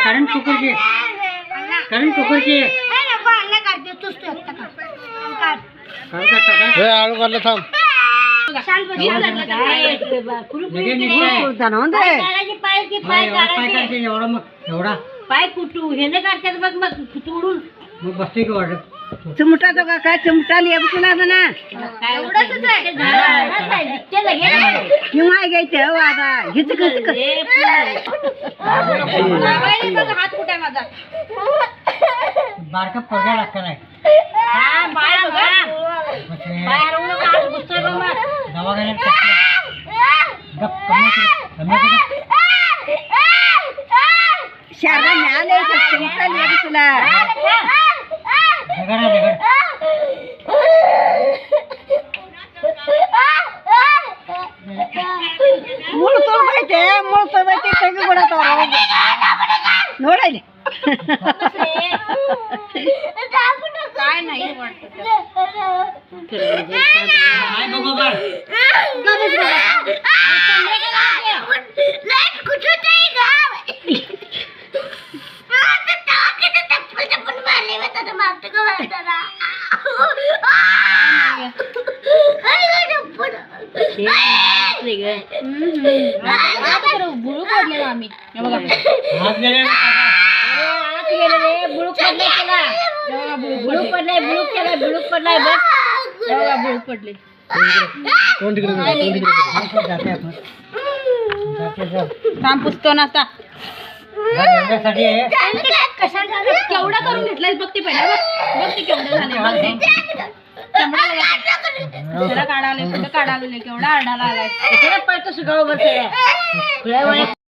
current cooker की आळू काढलं थांब पाय कुटू हे नाही काढतात बघ मग तोडून मग बसते की वाटत चिमटा तो का काय चिमटा लिया तुला ना किंवा घ्यायचं हो आता हिच हात कुठे माझा बारका पगार लागता नाही दवाखान्यात शाळा मिळाले चिमटा लिया तुला मूळ तोडबायचे ತೆಗಿ ಬಿಡತಾವ ನೋಡಲಿ काय नाही बुळू पडले आम्ही बुळू पडले बुळू पडलाय बुळू पडलाय बघ बुळू पडले काम पुसतो नसता केवढा करून घेतलाय बघ ते पहिला बघ ते केवढं झाले काढाले कुठं काढाले केवढा आरडाला आलाय पळतो शिकावं बस